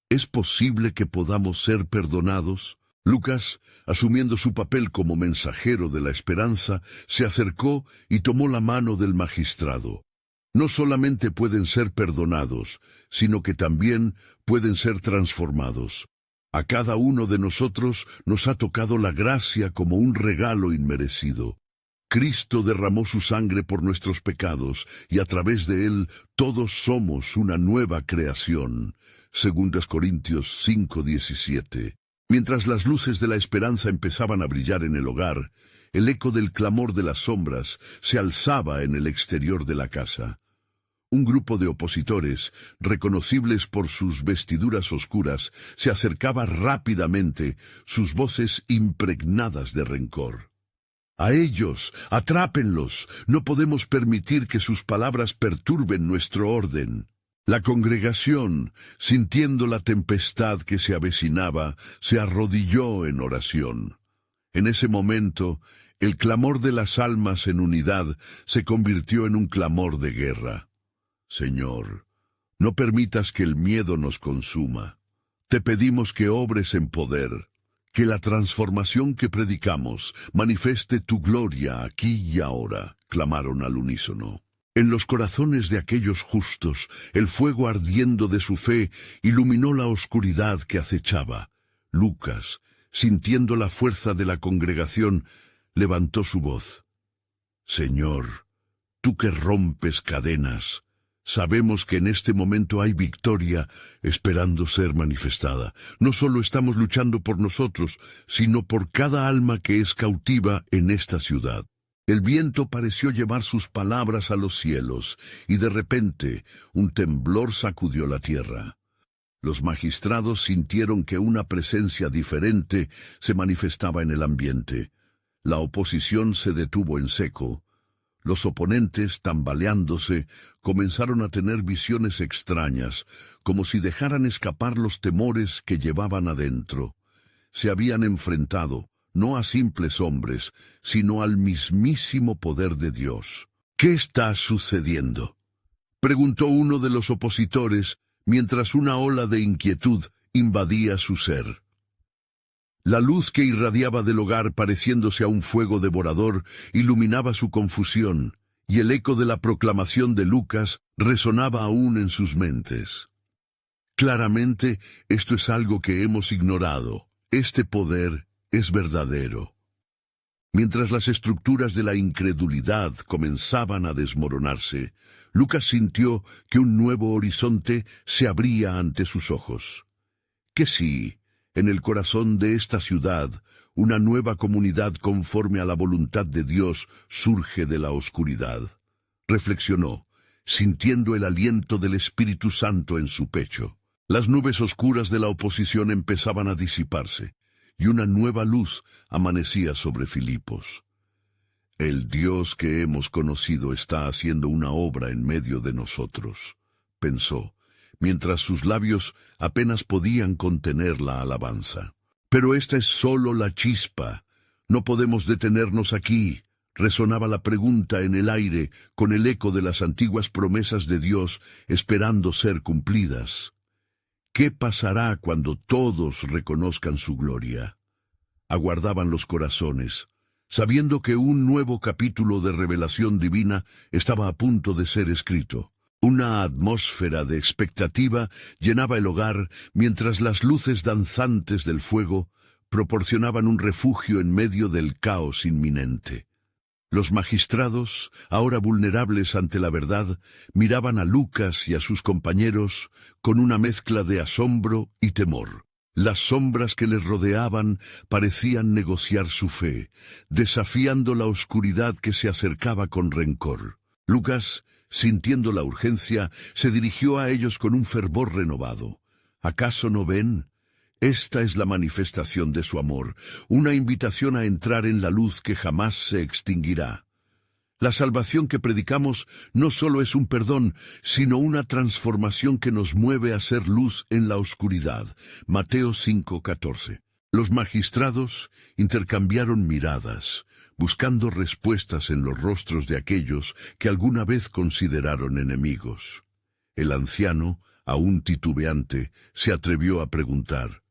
¿Es posible que podamos ser perdonados?» Lucas, asumiendo su papel como mensajero de la esperanza, se acercó y tomó la mano del magistrado. No solamente pueden ser perdonados, sino que también pueden ser transformados. A cada uno de nosotros nos ha tocado la gracia como un regalo inmerecido. Cristo derramó su sangre por nuestros pecados, y a través de él todos somos una nueva creación. 2 Corintios 5:17. Mientras las luces de la esperanza empezaban a brillar en el hogar, el eco del clamor de las sombras se alzaba en el exterior de la casa. Un grupo de opositores, reconocibles por sus vestiduras oscuras, se acercaba rápidamente, sus voces impregnadas de rencor. «A ellos, atrápenlos, no podemos permitir que sus palabras perturben nuestro orden». La congregación, sintiendo la tempestad que se avecinaba, se arrodilló en oración. En ese momento, el clamor de las almas en unidad se convirtió en un clamor de guerra. «Señor, no permitas que el miedo nos consuma. Te pedimos que obres en poder, que la transformación que predicamos manifieste tu gloria aquí y ahora», clamaron al unísono. En los corazones de aquellos justos, el fuego ardiendo de su fe iluminó la oscuridad que acechaba. Lucas, sintiendo la fuerza de la congregación, levantó su voz. «Señor, tú que rompes cadenas, sabemos que en este momento hay victoria esperando ser manifestada. No solo estamos luchando por nosotros, sino por cada alma que es cautiva en esta ciudad». El viento pareció llevar sus palabras a los cielos, y de repente un temblor sacudió la tierra. Los magistrados sintieron que una presencia diferente se manifestaba en el ambiente. La oposición se detuvo en seco. Los oponentes, tambaleándose, comenzaron a tener visiones extrañas, como si dejaran escapar los temores que llevaban adentro. Se habían enfrentado no a simples hombres, sino al mismísimo poder de Dios. «¿Qué está sucediendo?», preguntó uno de los opositores, mientras una ola de inquietud invadía su ser. La luz que irradiaba del hogar pareciéndose a un fuego devorador iluminaba su confusión, y el eco de la proclamación de Lucas resonaba aún en sus mentes. Claramente, esto es algo que hemos ignorado. Este poder es verdadero. Mientras las estructuras de la incredulidad comenzaban a desmoronarse, Lucas sintió que un nuevo horizonte se abría ante sus ojos. ¿Qué si, en el corazón de esta ciudad, una nueva comunidad conforme a la voluntad de Dios surge de la oscuridad? Reflexionó, sintiendo el aliento del Espíritu Santo en su pecho. Las nubes oscuras de la oposición empezaban a disiparse, y una nueva luz amanecía sobre Filipos. «El Dios que hemos conocido está haciendo una obra en medio de nosotros», pensó, mientras sus labios apenas podían contener la alabanza. «Pero esta es solo la chispa. No podemos detenernos aquí», resonaba la pregunta en el aire con el eco de las antiguas promesas de Dios esperando ser cumplidas. ¿Qué pasará cuando todos reconozcan su gloria? Aguardaban los corazones, sabiendo que un nuevo capítulo de revelación divina estaba a punto de ser escrito. Una atmósfera de expectativa llenaba el hogar mientras las luces danzantes del fuego proporcionaban un refugio en medio del caos inminente. Los magistrados, ahora vulnerables ante la verdad, miraban a Lucas y a sus compañeros con una mezcla de asombro y temor. Las sombras que les rodeaban parecían negociar su fe, desafiando la oscuridad que se acercaba con rencor. Lucas, sintiendo la urgencia, se dirigió a ellos con un fervor renovado. ¿Acaso no ven? Esta es la manifestación de su amor, una invitación a entrar en la luz que jamás se extinguirá. La salvación que predicamos no solo es un perdón, sino una transformación que nos mueve a ser luz en la oscuridad. Mateo 5:14. Los magistrados intercambiaron miradas, buscando respuestas en los rostros de aquellos que alguna vez consideraron enemigos. El anciano, aún titubeante, se atrevió a preguntar: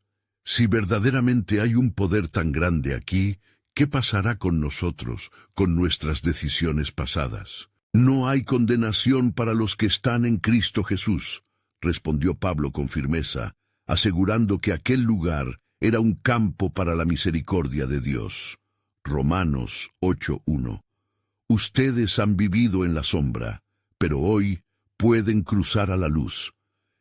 si verdaderamente hay un poder tan grande aquí, ¿qué pasará con nosotros, con nuestras decisiones pasadas? No hay condenación para los que están en Cristo Jesús, respondió Pablo con firmeza, asegurando que aquel lugar era un campo para la misericordia de Dios. Romanos 8:1. Ustedes han vivido en la sombra, pero hoy pueden cruzar a la luz.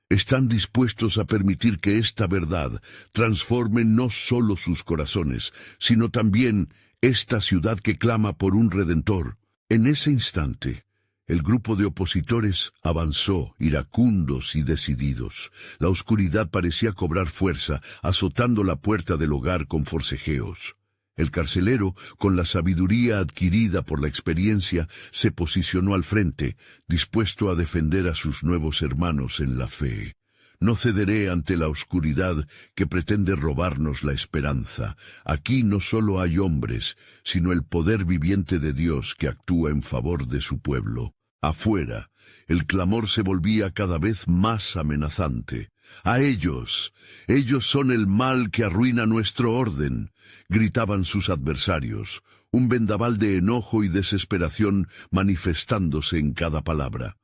Están dispuestos a permitir que esta verdad transforme no solo sus corazones, sino también esta ciudad que clama por un Redentor. En ese instante, el grupo de opositores avanzó, iracundos y decididos. La oscuridad parecía cobrar fuerza, azotando la puerta del hogar con forcejeos. El carcelero, con la sabiduría adquirida por la experiencia, se posicionó al frente, dispuesto a defender a sus nuevos hermanos en la fe. No cederé ante la oscuridad que pretende robarnos la esperanza. Aquí no solo hay hombres, sino el poder viviente de Dios que actúa en favor de su pueblo. Afuera, el clamor se volvía cada vez más amenazante. ¡A ellos! ¡Ellos son el mal que arruina nuestro orden!, gritaban sus adversarios, un vendaval de enojo y desesperación manifestándose en cada palabra.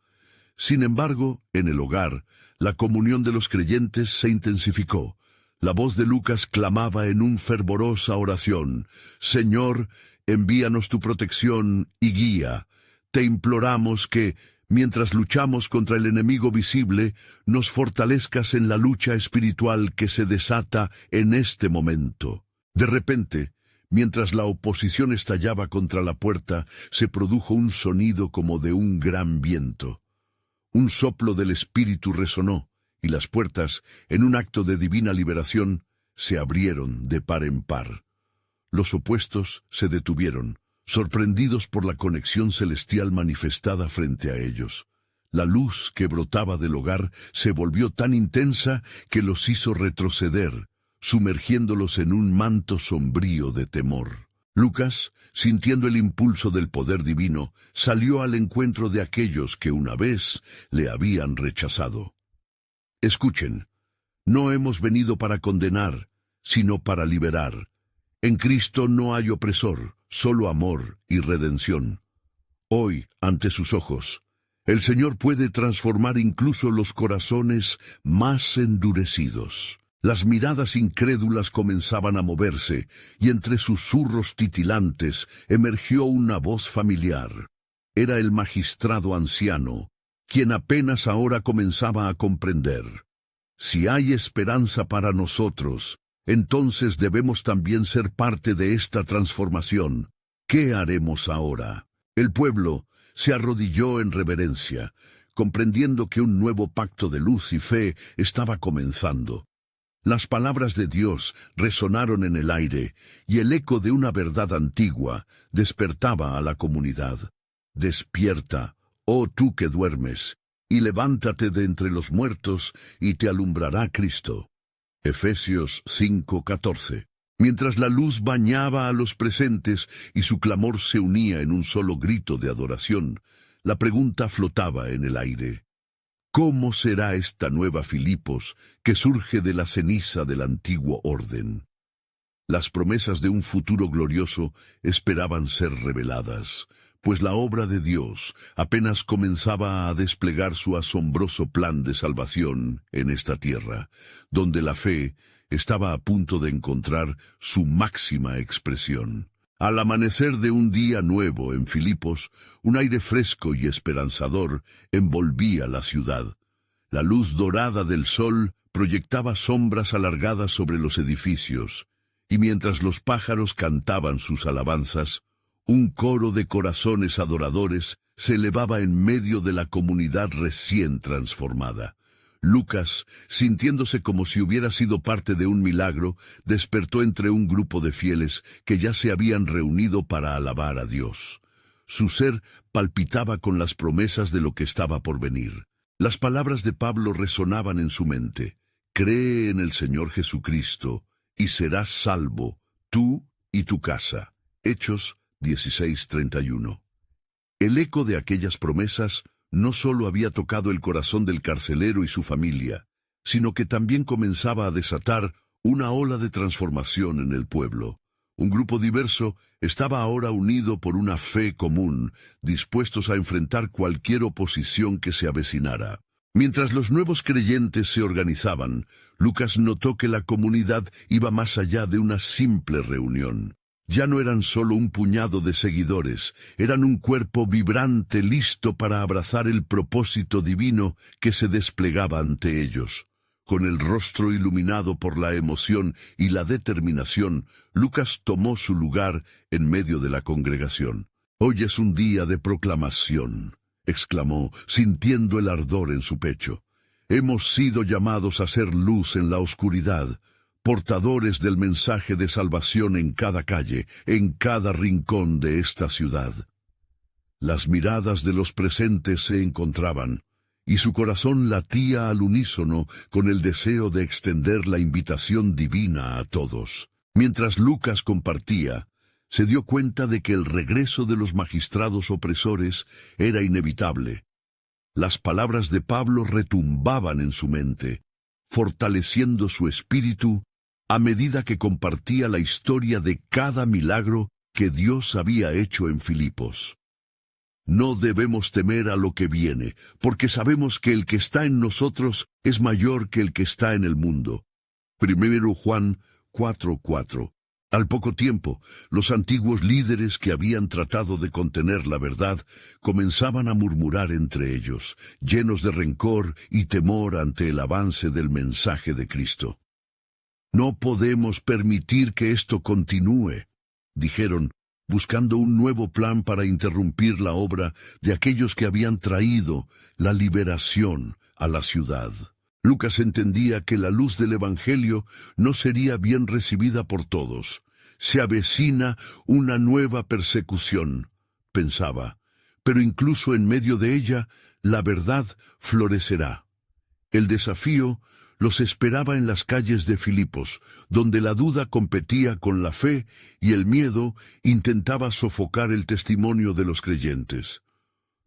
Sin embargo, en el hogar, la comunión de los creyentes se intensificó. La voz de Lucas clamaba en una fervorosa oración: «Señor, envíanos tu protección y guía. Te imploramos que, mientras luchamos contra el enemigo visible, nos fortalezcas en la lucha espiritual que se desata en este momento». De repente, mientras la oposición estallaba contra la puerta, se produjo un sonido como de un gran viento. Un soplo del Espíritu resonó, y las puertas, en un acto de divina liberación, se abrieron de par en par. Los opuestos se detuvieron, sorprendidos por la conexión celestial manifestada frente a ellos. La luz que brotaba del hogar se volvió tan intensa que los hizo retroceder, sumergiéndolos en un manto sombrío de temor. Lucas, sintiendo el impulso del poder divino, salió al encuentro de aquellos que una vez le habían rechazado. Escuchen, no hemos venido para condenar, sino para liberar. En Cristo no hay opresor, solo amor y redención. Hoy, ante sus ojos, el Señor puede transformar incluso los corazones más endurecidos. Las miradas incrédulas comenzaban a moverse, y entre susurros titilantes emergió una voz familiar. Era el magistrado anciano, quien apenas ahora comenzaba a comprender. Si hay esperanza para nosotros, entonces debemos también ser parte de esta transformación. ¿Qué haremos ahora? El pueblo se arrodilló en reverencia, comprendiendo que un nuevo pacto de luz y fe estaba comenzando. Las palabras de Dios resonaron en el aire, y el eco de una verdad antigua despertaba a la comunidad. Despierta, oh tú que duermes, y levántate de entre los muertos, y te alumbrará Cristo. Efesios 5:14. Mientras la luz bañaba a los presentes y su clamor se unía en un solo grito de adoración, la pregunta flotaba en el aire: ¿cómo será esta nueva Filipos que surge de la ceniza del antiguo orden? Las promesas de un futuro glorioso esperaban ser reveladas, pues la obra de Dios apenas comenzaba a desplegar su asombroso plan de salvación en esta tierra, donde la fe estaba a punto de encontrar su máxima expresión. Al amanecer de un día nuevo en Filipos, un aire fresco y esperanzador envolvía la ciudad. La luz dorada del sol proyectaba sombras alargadas sobre los edificios, y mientras los pájaros cantaban sus alabanzas, un coro de corazones adoradores se elevaba en medio de la comunidad recién transformada. Lucas, sintiéndose como si hubiera sido parte de un milagro, despertó entre un grupo de fieles que ya se habían reunido para alabar a Dios. Su ser palpitaba con las promesas de lo que estaba por venir. Las palabras de Pablo resonaban en su mente. Cree en el Señor Jesucristo, y serás salvo, tú y tu casa. Hechos 16:31. El eco de aquellas promesas no solo había tocado el corazón del carcelero y su familia, sino que también comenzaba a desatar una ola de transformación en el pueblo. Un grupo diverso estaba ahora unido por una fe común, dispuestos a enfrentar cualquier oposición que se avecinara. Mientras los nuevos creyentes se organizaban, Lucas notó que la comunidad iba más allá de una simple reunión. Ya no eran solo un puñado de seguidores, eran un cuerpo vibrante listo para abrazar el propósito divino que se desplegaba ante ellos. Con el rostro iluminado por la emoción y la determinación, Lucas tomó su lugar en medio de la congregación. «Hoy es un día de proclamación», exclamó, sintiendo el ardor en su pecho. «Hemos sido llamados a ser luz en la oscuridad, portadores del mensaje de salvación en cada calle, en cada rincón de esta ciudad». Las miradas de los presentes se encontraban, y su corazón latía al unísono con el deseo de extender la invitación divina a todos. Mientras Lucas compartía, se dio cuenta de que el regreso de los magistrados opresores era inevitable. Las palabras de Pablo retumbaban en su mente, fortaleciendo su espíritu a medida que compartía la historia de cada milagro que Dios había hecho en Filipos. No debemos temer a lo que viene, porque sabemos que el que está en nosotros es mayor que el que está en el mundo. 1 Juan 4:4. Al poco tiempo, los antiguos líderes que habían tratado de contener la verdad comenzaban a murmurar entre ellos, llenos de rencor y temor ante el avance del mensaje de Cristo. «No podemos permitir que esto continúe», dijeron, buscando un nuevo plan para interrumpir la obra de aquellos que habían traído la liberación a la ciudad. Lucas entendía que la luz del Evangelio no sería bien recibida por todos. Se avecina una nueva persecución, pensaba, pero incluso en medio de ella, la verdad florecerá. El desafío los esperaba en las calles de Filipos, donde la duda competía con la fe y el miedo intentaba sofocar el testimonio de los creyentes.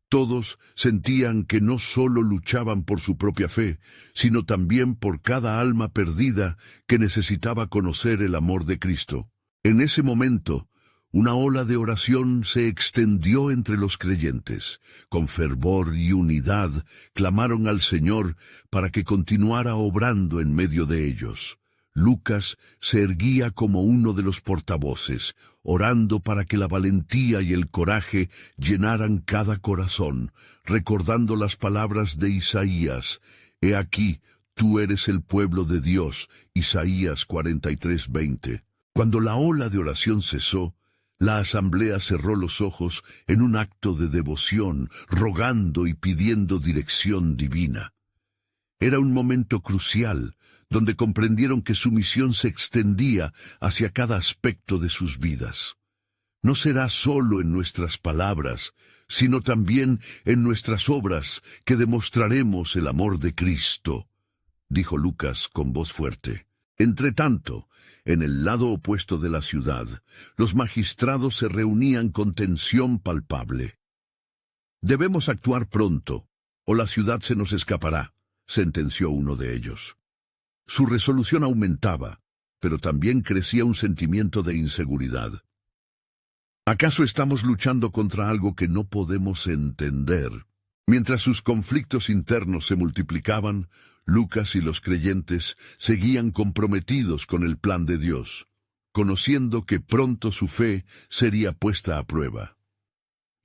Todos sentían que no solo luchaban por su propia fe, sino también por cada alma perdida que necesitaba conocer el amor de Cristo. En ese momento, una ola de oración se extendió entre los creyentes. Con fervor y unidad clamaron al Señor para que continuara obrando en medio de ellos. Lucas se erguía como uno de los portavoces, orando para que la valentía y el coraje llenaran cada corazón, recordando las palabras de Isaías: «He aquí, tú eres el pueblo de Dios», Isaías 43:20. Cuando la ola de oración cesó, la asamblea cerró los ojos en un acto de devoción, rogando y pidiendo dirección divina. Era un momento crucial, donde comprendieron que su misión se extendía hacia cada aspecto de sus vidas. No será solo en nuestras palabras, sino también en nuestras obras que demostraremos el amor de Cristo, dijo Lucas con voz fuerte. Entretanto, en el lado opuesto de la ciudad, los magistrados se reunían con tensión palpable. «Debemos actuar pronto, o la ciudad se nos escapará», sentenció uno de ellos. Su resolución aumentaba, pero también crecía un sentimiento de inseguridad. ¿Acaso estamos luchando contra algo que no podemos entender? Mientras sus conflictos internos se multiplicaban, Lucas y los creyentes seguían comprometidos con el plan de Dios, conociendo que pronto su fe sería puesta a prueba.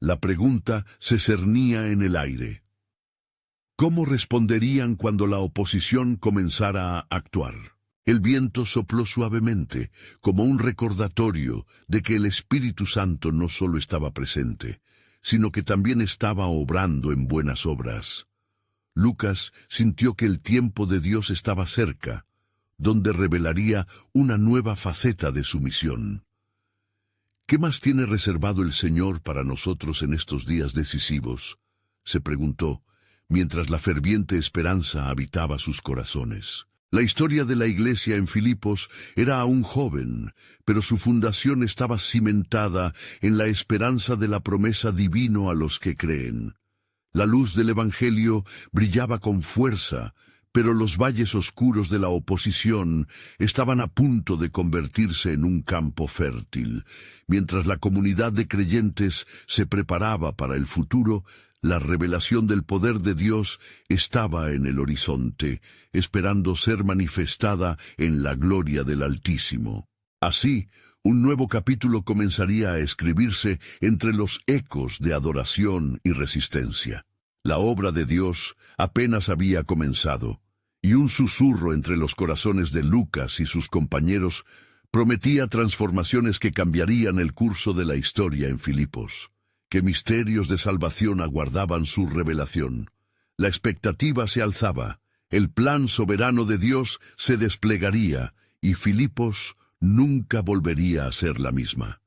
La pregunta se cernía en el aire. ¿Cómo responderían cuando la oposición comenzara a actuar? El viento sopló suavemente, como un recordatorio de que el Espíritu Santo no solo estaba presente, sino que también estaba obrando en buenas obras. Lucas sintió que el tiempo de Dios estaba cerca, donde revelaría una nueva faceta de su misión. ¿Qué más tiene reservado el Señor para nosotros en estos días decisivos?, se preguntó, mientras la ferviente esperanza habitaba sus corazones. La historia de la iglesia en Filipos era aún joven, pero su fundación estaba cimentada en la esperanza de la promesa divina a los que creen. La luz del Evangelio brillaba con fuerza, pero los valles oscuros de la oposición estaban a punto de convertirse en un campo fértil. Mientras la comunidad de creyentes se preparaba para el futuro, la revelación del poder de Dios estaba en el horizonte, esperando ser manifestada en la gloria del Altísimo. Así, un nuevo capítulo comenzaría a escribirse entre los ecos de adoración y resistencia. La obra de Dios apenas había comenzado, y un susurro entre los corazones de Lucas y sus compañeros prometía transformaciones que cambiarían el curso de la historia en Filipos. ¿Qué misterios de salvación aguardaban su revelación? La expectativa se alzaba, el plan soberano de Dios se desplegaría, y Filipos nunca volvería a ser la misma.